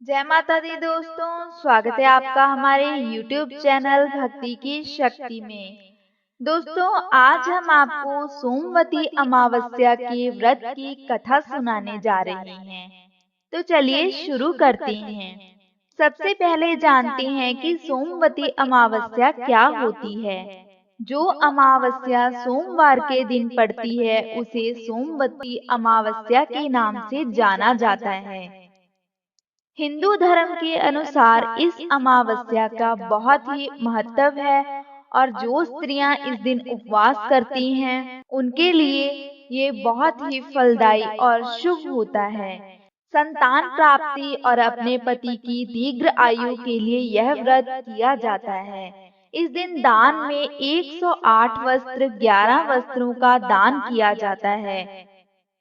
जय माता दी दोस्तों, स्वागत है आपका हमारे YouTube चैनल भक्ति की शक्ति में। दोस्तों, आज हम आपको सोमवती अमावस्या के व्रत की कथा सुनाने जा रहे हैं। तो चलिए शुरू करते हैं। सबसे पहले जानते हैं कि सोमवती अमावस्या क्या होती है। जो अमावस्या सोमवार के दिन पड़ती है, उसे सोमवती अमावस्या के नाम से जाना जाता है। हिंदू धर्म के अनुसार इस अमावस्या का बहुत ही महत्व है और जो स्त्रियां इस दिन उपवास करती हैं, उनके लिए ये बहुत ही फलदायी और शुभ होता है। संतान प्राप्ति और अपने पति की दीर्घ आयु के लिए यह व्रत किया जाता है। इस दिन दान में 108 वस्त्र 11 वस्त्रों का दान किया जाता है।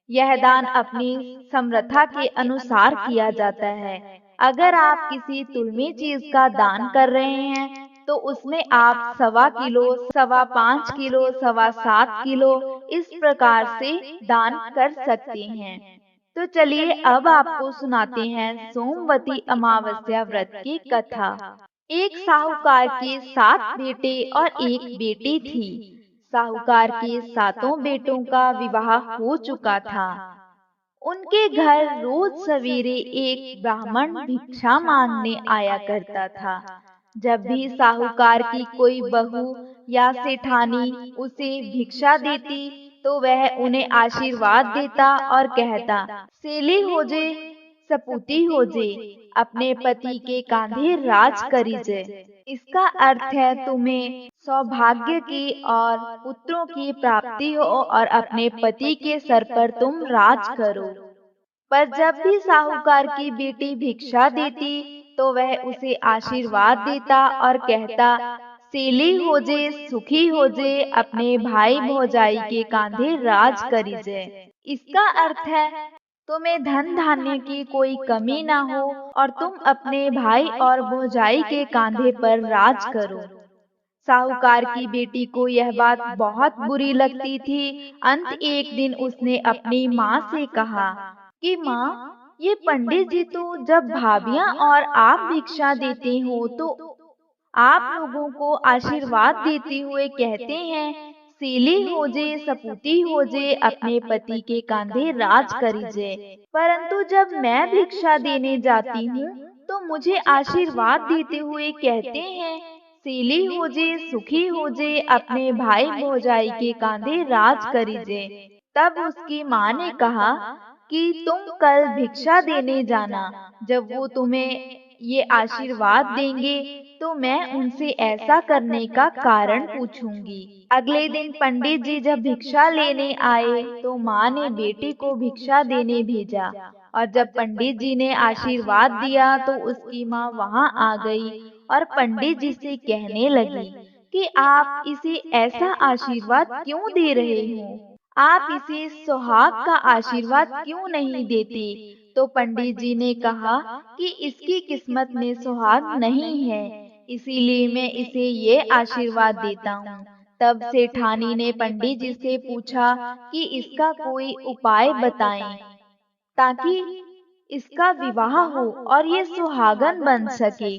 यह दान अपनी समर्था के अनुसार किया जाता है। अगर आप किसी तुलनीय चीज का दान कर रहे हैं, तो उसमें आप 1.25 किलो, 5.25 किलो, 7.25 किलो इस प्रकार से दान कर सकते हैं। तो चलिए अब आपको सुनाते हैं सोमवती अमावस्या व्रत की कथा। एक साहूकार के 7 बेटे और एक बेटी थी। साहूकार के 7 बेटों का विवाह हो चुका था। उनके घर रोज सवेरे एक ब्राह्मण भिक्षा मांगने आया करता था। जब भी साहूकार की कोई बहू या सेठानी उसे भिक्षा देती, तो वह उन्हें आशीर्वाद देता और कहता, सेली हो जे, सपूती हो जे, अपने पति के कांधे राज करीजे। इसका अर्थ है तुम्हें सौभाग्य की और पुत्रों की प्राप्ति हो और अपने पति के सर पर तुम राज करो। पर जब भी साहूकार की बेटी भिक्षा देती, तो वह उसे आशीर्वाद देता और कहता, सेली हो जे, सुखी हो जे, अपने भाई भौजाई के कांधे राज करीजे। इसका अर्थ है तुम्हें धन धान्य की कोई कमी ना हो और तुम अपने भाई और भौजाई के कांधे पर राज करो। साहूकार की बेटी को यह बात बहुत बुरी लगती थी। अंत एक दिन उसने अपनी माँ से कहा कि माँ, ये पंडित जी तो जब भाभियाँ और आप भिक्षा देते हो, तो आप लोगों को आशीर्वाद देते हुए कहते हैं, सीली हो जे, सपूती हो जे, अपने पति के कांधे राज करीजे। परंतु जब मैं भिक्षा देने जाती हूँ, तो मुझे आशीर्वाद देते हुए कहते हैं, सीली हो जे, सुखी हो जे, अपने भाई भौजाई के कांधे राज करीजे। तब उसकी माँ ने कहा कि तुम कल भिक्षा देने जाना। जब वो तुम्हें ये आशीर्वाद देंगे, तो मैं उनसे ऐसा करने का कारण पूछूंगी। अगले दिन पंडित जी जब भिक्षा लेने आए, तो माँ ने बेटी को भिक्षा देने भेजा और जब पंडित जी ने आशीर्वाद दिया, तो उसकी माँ वहाँ आ गई और पंडित जी से कहने लगी कि आप इसे ऐसा आशीर्वाद क्यों दे रहे हो? आप इसे सुहाग का आशीर्वाद क्यों नहीं देते? तो पंडित जी ने कहा कि इसकी किस्मत में सुहाग नहीं है, इसीलिए मैं इसे ये आशीर्वाद देता हूँ। तब सेठानी ने पंडित जी से पूछा कि इसका कोई उपाय बताएं, ताकि इसका विवाह हो और ये सुहागन बन सके।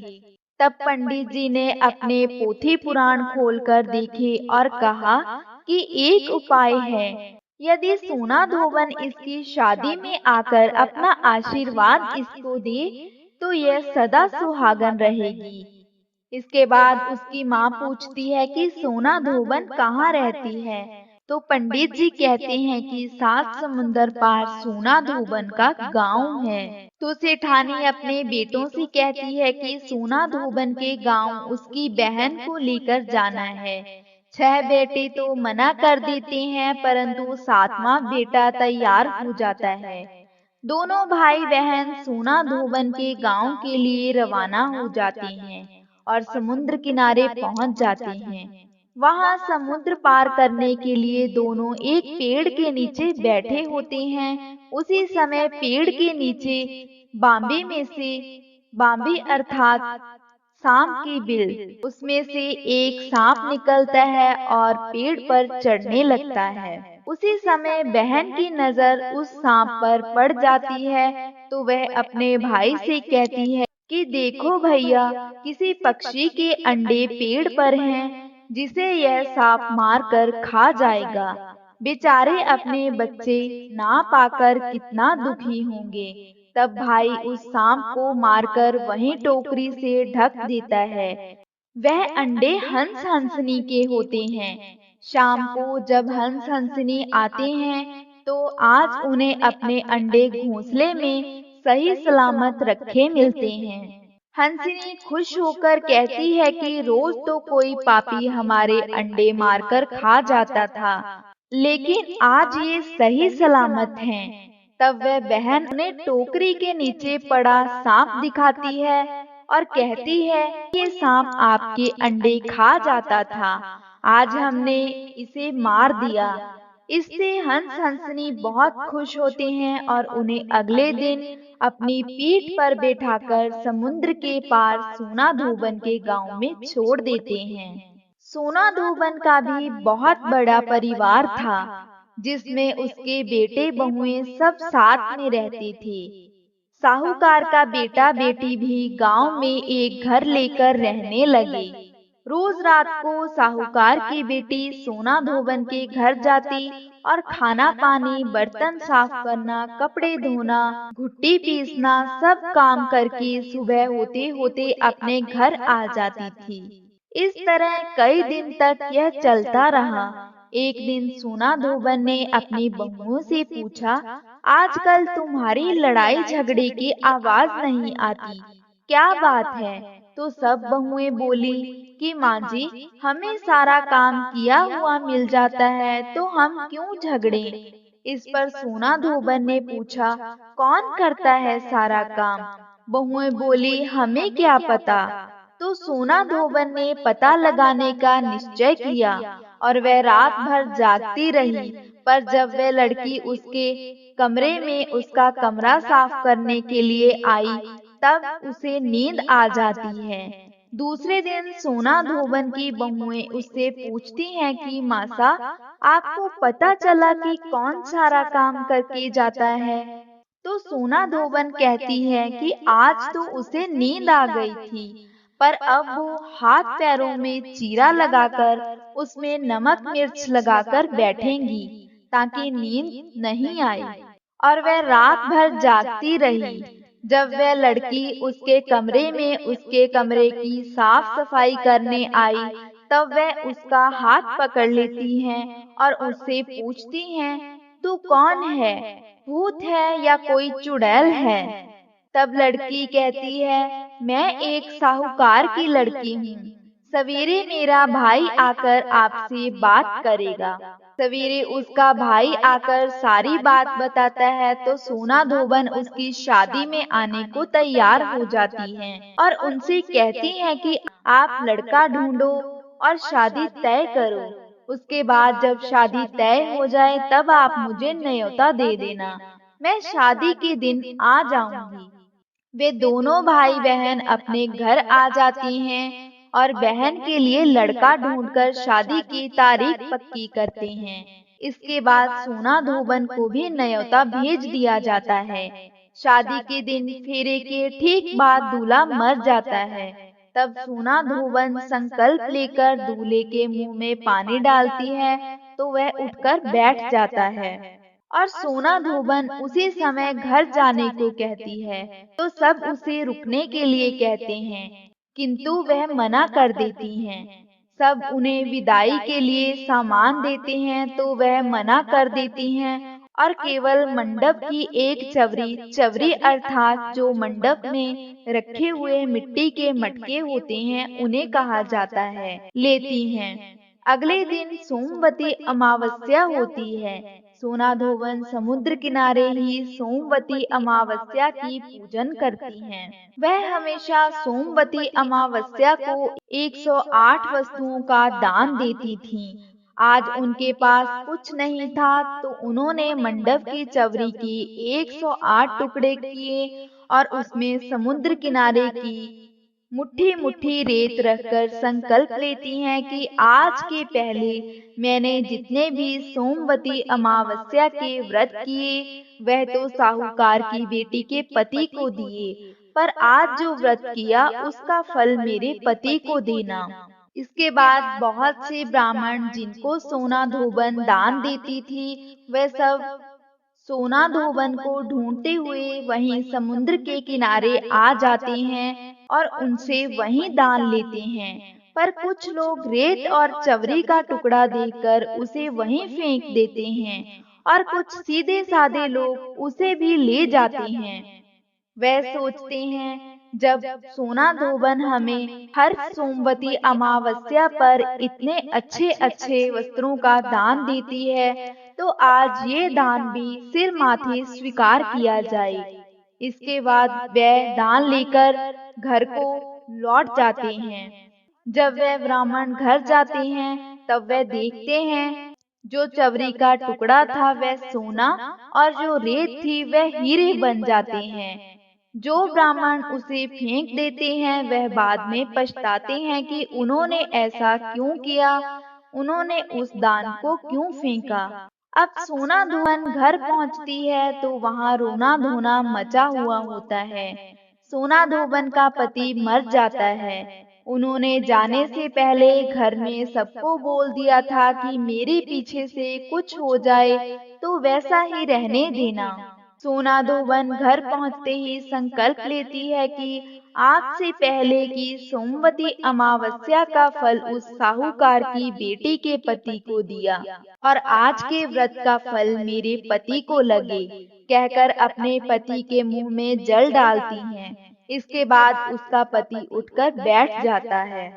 तब पंडित जी ने अपने पोथी पुराण खोलकर देखे और कहा कि एक उपाय है। यदि सोना धोबन इसकी शादी में आकर अपना आशीर्वाद इसको दे, तो यह सदा सुहागन रहेगी। इसके बाद उसकी माँ पूछती है कि सोना धोबन कहाँ रहती है? तो पंडित जी कहते हैं कि 7 समुंदर पार सोना धोबन का गांव है। तो सेठानी अपने बेटों से कहती है कि सोना धोबन के गांव उसकी बहन को लेकर जाना है। 6 बेटे तो मना कर देते हैं, परंतु 7वां बेटा तैयार हो जाता है। दोनों भाई बहन सोना धोबन के गांव के लिए रवाना हो जाते हैं और समुद्र किनारे पहुंच जाते हैं। वहां समुद्र पार करने के लिए दोनों एक पेड़ के नीचे बैठे होते हैं। उसी समय पेड़ के नीचे बांबे में से, बांबे अर्थात सांप की बिल, उसमें से एक सांप निकलता है और पेड़ पर चढ़ने लगता है। उसी समय बहन की नजर उस सांप पर पड़ जाती है। तो वह अपने भाई से कहती है कि देखो भैया, किसी पक्षी के अंडे पेड़ पर हैं, जिसे यह सांप मार कर खा जाएगा। बेचारे अपने बच्चे ना पाकर कितना दुखी होंगे। तब भाई उस सांप को मारकर वहीं टोकरी से ढक देता है। वह अंडे हंस हंसनी के होते हैं। शाम को जब हंस हंसनी आते हैं तो आज उन्हें अपने अंडे घोंसले में सही सलामत रखे मिलते हैं। हंसनी खुश होकर कहती है कि रोज तो कोई पापी हमारे अंडे मारकर खा जाता था, लेकिन आज ये सही सलामत हैं। तब वह बहन उन्हें टोकरी के नीचे पड़ा सांप दिखाती है और कहती है, ये सांप आपके अंडे खा जाता था, आज हमने इसे मार दिया। इससे हंस हंसनी बहुत खुश होते हैं और उन्हें अगले दिन अपनी पीठ पर बैठाकर समुद्र के पार सोना धोबन के गांव में छोड़ देते हैं। सोना धोबन का भी बहुत बड़ा परिवार था, जिसमें उसके बेटे बहुएं सब साथ में रहते थे। साहूकार का बेटा बेटी भी गांव में एक घर लेकर रहने लगे। रोज रात को साहूकार की बेटी सोना धोबन के घर जाती और खाना पानी, बर्तन साफ करना, कपड़े धोना, घुट्टी पीसना सब काम करके सुबह होते होते अपने घर आ जाती थी। इस तरह कई दिन तक यह चलता रहा। एक दिन सोना धोबन ने अपनी बहुओं से पूछा, आजकल तुम्हारी लड़ाई झगड़े की आवाज नहीं आती, क्या बात है? तो सब बहुएं बोली कि माँ जी, हमें सारा काम किया हुआ मिल जाता है तो हम क्यों झगड़े। इस पर सोना धोबन ने पूछा, कौन करता है सारा काम? बहुएं बोली, हमें क्या पता। तो सोना धोबन ने पता लगाने का निश्चय किया और वह रात भर जागती रही। पर जब वह लड़की उसके कमरे में उसका कमरा साफ करने के लिए आई, तब उसे नींद आ जाती है। दूसरे दिन सोना धोबन की बहुएं उससे पूछती हैं कि मासा, आपको पता चला कि कौन सारा काम करके जाता है? तो सोना धोबन कहती है कि आज तो उसे नींद आ गई थी, पर अब वो हाथ पैरों में चीरा लगाकर उसमें नमक मिर्च लगाकर बैठेंगी ताकि नींद नहीं आई। और वह रात भर जागती रही। जब वह लड़की उसके कमरे में उसके कमरे की साफ सफाई करने आई, तब वह उसका हाथ पकड़ लेती हैं और उससे पूछती हैं, तू कौन है? भूत है या कोई चुड़ैल है? तब लड़की कहती है, मैं एक साहूकार की लड़की हूँ। सवेरे मेरा भाई आकर आपसे बात करेगा। सवेरे उसका भाई आकर सारी बात बताता है तो सोना धोबन उसकी शादी में आने को तैयार हो जाती हैं और उनसे कहती हैं कि आप लड़का ढूंढो और शादी तय करो। उसके बाद जब शादी तय हो जाए तब आप मुझे न्योता दे देना, मैं शादी के दिन आ जाऊंगी। वे दोनों भाई बहन अपने घर आ जाती हैं और बहन के लिए लड़का ढूंढकर शादी की तारीख पक्की करते हैं। इसके बाद सोना धोबन को भी न्योता भेज दिया जाता है। शादी के दिन फेरे के ठीक बाद दूल्हा मर जाता है। तब सोना धोबन संकल्प लेकर दूल्हे के मुंह में पानी डालती है तो वह उठकर बैठ जाता है और सोना धोबन उसी समय घर जाने को कहती है तो सब उसे रुकने के लिए कहते हैं, किंतु वह मना कर देती हैं। सब उन्हें विदाई के लिए सामान देते हैं तो वह मना कर देती हैं और केवल मंडप की एक चवरी चवरी अर्थात जो मंडप में रखे हुए मिट्टी के मटके होते हैं उन्हें कहा जाता है, लेती हैं। अगले दिन सोमवती अमावस्या होती है। सोना धोबन समुद्र किनारे ही सोमवती अमावस्या की पूजन करती हैं। वह हमेशा सोमवती अमावस्या को 108 वस्तुओं का दान देती थीं। आज उनके पास कुछ नहीं था तो उन्होंने मंडप की चवरी की 108 टुकड़े किए और उसमें समुद्र किनारे की मुट्ठी मुट्ठी रेत रखकर संकल्प लेती हैं कि आज के पहले मैंने जितने भी सोमवती अमावस्या के व्रत किए वह तो साहूकार की बेटी के पति को दिए, पर आज जो व्रत किया उसका फल मेरे पति को देना। इसके बाद बहुत से ब्राह्मण जिनको सोना धोबन दान देती थी वह सब सोना धोबन को ढूंढते हुए वहीं समुद्र के किनारे आ जाते हैं और उनसे वहीं दान लेते हैं। पर कुछ लोग रेत और चवरी का टुकड़ा देखकर उसे वहीं फेंक देते हैं और कुछ सीधे साधे लोग उसे भी ले जाते हैं। वे सोचते हैं जब सोना धोबन हमें हर सोमवती अमावस्या पर इतने अच्छे अच्छे वस्त्रों का दान देती है तो आज ये दान भी सिर माथे स्वीकार किया जाए। इसके बाद वे दान लेकर घर को लौट जाते हैं। जब वे ब्राह्मण घर जाते हैं तब वे देखते हैं जो चवरी का टुकड़ा था वह सोना और जो रेत थी वह हीरे बन जाते हैं। जो ब्राह्मण उसे फेंक देते हैं वह बाद में पछताते हैं कि उन्होंने ऐसा क्यों किया, उन्होंने उस दान को क्यों फेंका। अब सोना धुवन घर पहुंचती है तो वहां रोना धोना मचा हुआ होता है। सोना धोबन का पति मर जाता है। उन्होंने जाने से पहले घर में सबको बोल दिया था कि मेरे पीछे से कुछ हो जाए तो वैसा ही रहने देना। सोना धोबन घर पहुंचते ही संकल्प लेती है कि आज से पहले की सोमवती अमावस्या का फल उस साहूकार की बेटी के पति को दिया और आज के व्रत का फल मेरे पति को लगे, कहकर अपने पति के मुंह में जल डालती हैं। इसके बाद उसका पति उठकर बैठ जाता है।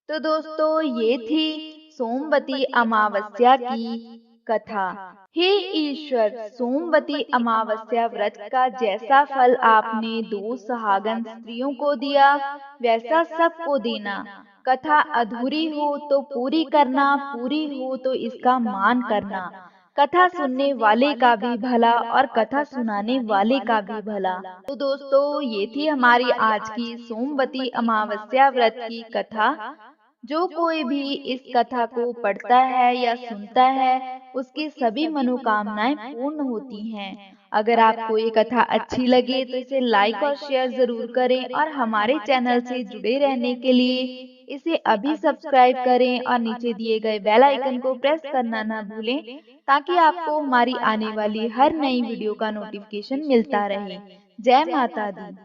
तो दोस्तों ये थी सोमवती अमावस्या की कथा। हे ईश्वर, सोमवती अमावस्या व्रत का जैसा फल आपने दो सुहागन स्त्रियों को दिया वैसा सबको देना। कथा अधूरी हो तो पूरी करना, पूरी हो तो इसका मान करना। कथा सुनने वाले का भी भला और कथा सुनाने वाले का भी भला। तो दोस्तों ये थी हमारी आज की सोमवती अमावस्या व्रत की कथा। जो कोई भी इस कथा को पढ़ता है या सुनता है उसकी सभी मनोकामनाएं पूर्ण होती हैं। अगर आपको ये कथा अच्छी लगे तो इसे लाइक और शेयर जरूर करें और हमारे चैनल से जुड़े रहने के लिए इसे अभी सब्सक्राइब करें और नीचे दिए गए बेल आइकन को प्रेस करना ना भूलें ताकि आपको हमारी आने वाली हर नई वीडियो का नोटिफिकेशन मिलता रहे। जय माता दी।